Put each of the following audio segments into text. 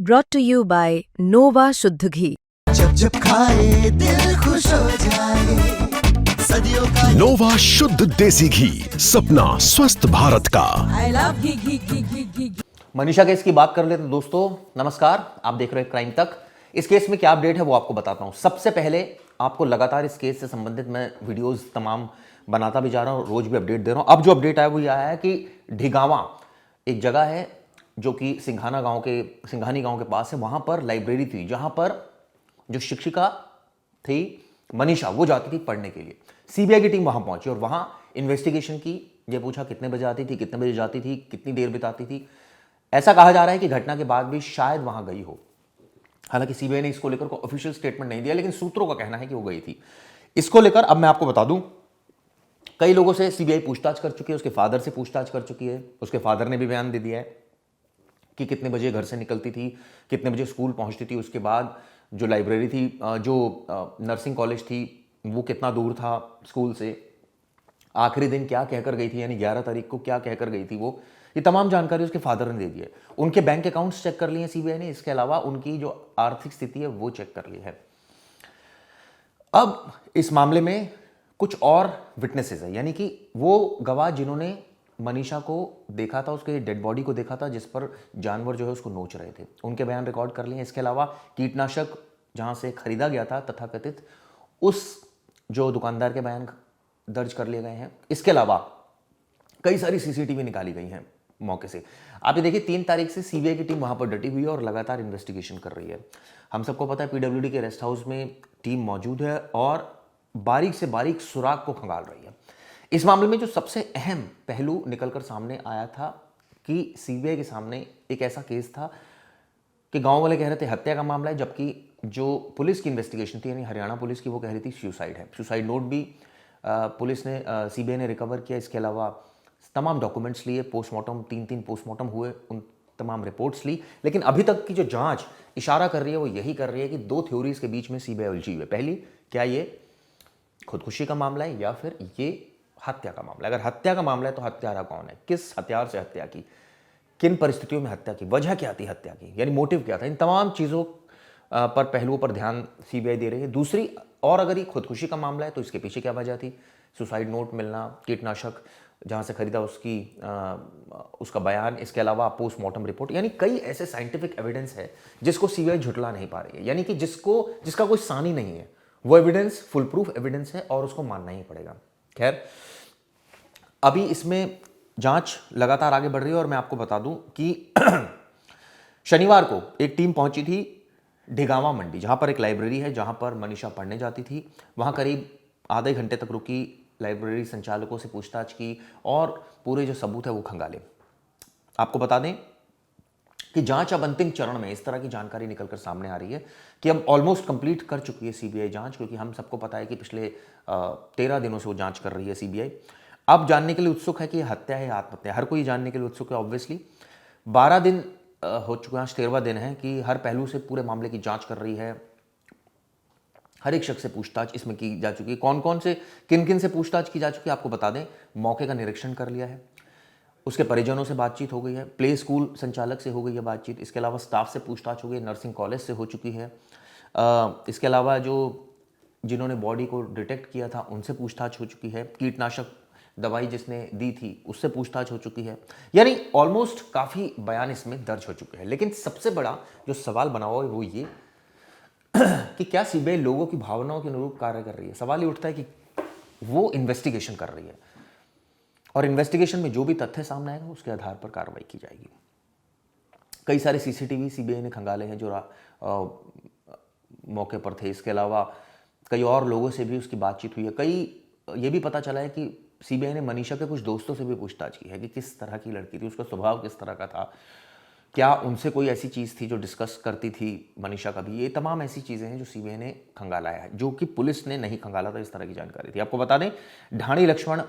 brought to you by Nova शुद्ध घी। जब जब खाए दिल खुश हो जाए, सदियों का नोवा शुद्ध देसी घी, सपना स्वस्थ भारत का। I love ghee. Manisha case की बात कर लेते हैं दोस्तों। नमस्कार, आप देख रहे हैं क्राइम तक। इस केस में क्या अपडेट है वो आपको बताता हूं। सबसे पहले आपको लगातार इस केस से संबंधित मैं वीडियोस तमाम बनाता भी जा रहा हूं, रोज भी अपडेट दे रहा हूं। अब जो अपडेट आया वो ये आया है कि ढिगावा एक जगह है जो कि सिंघानी गांव के पास है। वहां पर लाइब्रेरी थी जहां पर जो शिक्षिका थी मनीषा वो जाती थी पढ़ने के लिए। सीबीआई की टीम वहां पहुंची और वहां इन्वेस्टिगेशन की। ये पूछा कितने बजे आती थी, कितने बजे जाती थी, कितनी देर बिताती थी। ऐसा कहा जा रहा है कि घटना के बाद भी शायद वहां गई हो। हालांकि सीबीआई ने इसको लेकर कोई ऑफिशियल स्टेटमेंट नहीं दिया, लेकिन सूत्रों का कहना है कि वो गई थी। इसको लेकर अब मैं आपको बता दूं, कई लोगों से सीबीआई पूछताछ कर चुकी है, उसके फादर से पूछताछ कर चुकी है। उसके फादर ने भी बयान दे दिया है कि कितने बजे घर से निकलती थी, कितने बजे स्कूल पहुंचती थी। उसके बाद जो लाइब्रेरी थी, जो नर्सिंग कॉलेज थी, वो कितना दूर था स्कूल से, आखिरी दिन क्या कहकर गई थी, यानी 11 तारीख को क्या कहकर गई थी वो। ये तमाम जानकारी उसके फादर ने दे दी है। उनके बैंक अकाउंट्स चेक कर लिए हैं सीबीआई ने। इसके अलावा उनकी जो आर्थिक स्थिति है वो चेक कर ली है। अब इस मामले में कुछ और विटनेसेस है, यानी कि वो गवाह जिन्होंने मनीषा को देखा था, उसके डेड बॉडी को देखा था जिस पर जानवर जो है उसको नोच रहे थे, उनके बयान रिकॉर्ड कर लिए हैं। इसके अलावा कीटनाशक जहां से खरीदा गया था तथाकथित, उस जो दुकानदार के बयान दर्ज कर लिए गए हैं। इसके अलावा कई सारी सीसीटीवी निकाली गई हैं मौके से। आप ये देखिए, 3 तारीख से सीबीआई की टीम वहां पर डटी हुई है और लगातार इन्वेस्टिगेशन कर रही है। हम सबको पता है पीडब्ल्यूडी के रेस्ट हाउस में टीम मौजूद है और बारीक से बारीक सुराग को खंगाल रही है। इस मामले में जो सबसे अहम पहलू निकलकर सामने आया था कि सीबीआई के सामने एक ऐसा केस था कि गांव वाले कह रहे थे हत्या का मामला है, जबकि जो पुलिस की इन्वेस्टिगेशन थी, यानी हरियाणा पुलिस की, वो कह रही थी सुसाइड है। सुसाइड नोट भी पुलिस ने, सीबीआई ने रिकवर किया। इसके अलावा तमाम डॉक्यूमेंट्स लिए, पोस्टमार्टम 3 पोस्टमार्टम हुए, उन तमाम रिपोर्ट्स ली। लेकिन अभी तक की जो जांच इशारा कर रही है वो यही कर रही है कि 2 थ्योरीज के बीच में सीबीआई उलझी हुई है। पहली, क्या ये खुदकुशी का मामला है या फिर ये हत्या का मामला है। अगर हत्या का मामला है तो हत्यारा कौन है, किस हथियार से हत्या की, किन परिस्थितियों में हत्या की, वजह क्या थी हत्या की, यानी मोटिव क्या था। इन तमाम चीज़ों पर, पहलुओं पर ध्यान सीबीआई दे रही है। दूसरी, और अगर ये खुदकुशी का मामला है तो इसके पीछे क्या वजह थी, सुसाइड नोट मिलना, कीटनाशक जहाँ से खरीदा उसका बयान, इसके अलावा पोस्टमार्टम रिपोर्ट, यानी कई ऐसे साइंटिफिक एविडेंस है जिसको सीबीआई झुटला नहीं पा रही है, यानी कि जिसका कोई सानी नहीं है। वो एविडेंस फुल प्रूफ एविडेंस है और उसको मानना ही पड़ेगा। खैर, अभी इसमें जांच लगातार आगे बढ़ रही है और मैं आपको बता दूं कि शनिवार को एक टीम पहुंची थी ढिगावा मंडी, जहां पर एक लाइब्रेरी है जहां पर मनीषा पढ़ने जाती थी। वहां करीब आधे घंटे तक रुकी, लाइब्रेरी संचालकों से पूछताछ की और पूरे जो सबूत है वो खंगाले। आपको बता दें कि जांच अब अंतिम चरण में, इस तरह की जानकारी निकलकर सामने आ रही है कि अब ऑलमोस्ट कंप्लीट कर चुकी है सीबीआई जांच, क्योंकि हम सबको पता है कि पिछले 13 दिनों से वो जांच कर रही है सीबीआई। अब जानने के लिए उत्सुक है कि हत्या है या आत्महत्या, हर कोई जानने के लिए उत्सुक है ऑब्वियसली। 12 दिन हो चुके हैं, आज 13वां दिन है कि हर पहलू से पूरे मामले की जांच कर रही है। हर एक शख्स से पूछताछ इसमें की जा चुकी है। कौन कौन से, किन किन से पूछताछ की जा चुकी है आपको बता दें। मौके का निरीक्षण कर लिया है, उसके परिजनों से बातचीत हो गई है, प्ले स्कूल संचालक से हो गई है बातचीत, इसके अलावा स्टाफ से पूछताछ हो गई, नर्सिंग कॉलेज से हो चुकी है। इसके अलावा जिन्होंने बॉडी को डिटेक्ट किया था उनसे पूछताछ हो चुकी है। कीटनाशक दवाई जिसने दी थी उससे पूछताछ हो चुकी है। यानी ऑलमोस्ट काफ़ी बयान इसमें दर्ज हो चुके हैं। लेकिन सबसे बड़ा जो सवाल बना हुआ है वो ये कि क्या सीबीआई लोगों की भावनाओं के अनुरूप कार्य कर रही है। सवाल ये उठता है कि वो इन्वेस्टिगेशन कर रही है और इन्वेस्टिगेशन में जो भी तथ्य सामने आएगा उसके आधार पर कार्रवाई की जाएगी। कई सारे सीसीटीवी सीबीआई ने खंगाले हैं जो मौके पर थे। इसके अलावा कई और लोगों से भी उसकी बातचीत हुई है। ये भी पता चला है कि सीबीआई ने मनीषा के कुछ दोस्तों से भी पूछताछ की है कि किस तरह की लड़की थी, उसका स्वभाव किस तरह का था, क्या उनसे कोई ऐसी चीज़ थी जो डिस्कस करती थी मनीषा का भी। ये तमाम ऐसी चीज़ें हैं जो सीबीआई ने खंगाला है, जो कि पुलिस ने नहीं खंगाला था। इस तरह की जानकारी थी। आपको बता दें, ढाणी लक्ष्मण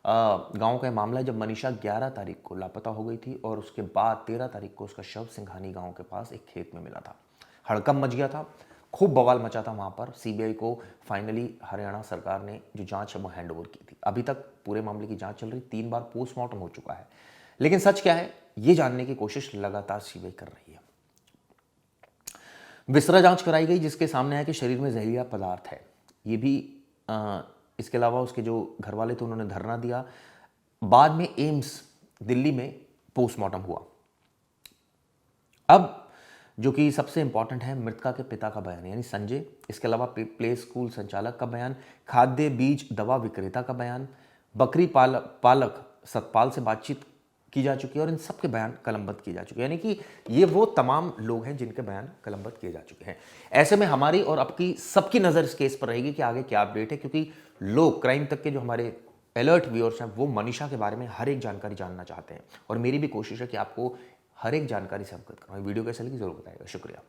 गांव का मामला है जब मनीषा 11 तारीख को लापता हो गई थी और उसके बाद 13 तारीख को उसका शव सिंघानी गांव के पास एक खेत में मिला था। हड़कंप मच गया था, खूब बवाल मचा था वहाँ पर। सीबीआई को फाइनली हरियाणा सरकार ने जो जांच है वो हैंड ओवर की थी। अभी तक पूरे मामले की जांच चल रही, 3 बार पोस्टमार्टम हो चुका है। लेकिन सच क्या है ये जानने की कोशिश लगातार सीबीआई कर रही है। विसरा जांच कराई गई जिसके सामने आया कि शरीर में जहरीला पदार्थ है। ये भी इसके अलावा उसके जो घर वाले थे उन्होंने धरना दिया। बाद में एम्स दिल्ली में पोस्टमार्टम हुआ। अब जो कि सबसे इंपॉर्टेंट है, मृतका के पिता का बयान यानी संजय, इसके अलावा प्ले स्कूल संचालक का बयान, खाद्य बीज दवा विक्रेता का बयान, बकरी पालक सतपाल से बातचीत की जा चुकी है और इन सब के बयान कलमबद्ध किए जा चुके हैं। यानी कि ये वो तमाम लोग हैं जिनके बयान कलमबद्ध किए जा चुके हैं। ऐसे में हमारी और आपकी सबकी नज़र इस केस पर रहेगी कि आगे क्या अपडेट है, क्योंकि लोग क्राइम तक के जो हमारे अलर्ट व्यूअर्स हैं वो मनीषा के बारे में हर एक जानकारी जानना चाहते हैं और मेरी भी कोशिश है कि आपको हर एक जानकारी से अवगत कराऊं। वीडियो कैसे लगी जरूर बताइएगा। शुक्रिया।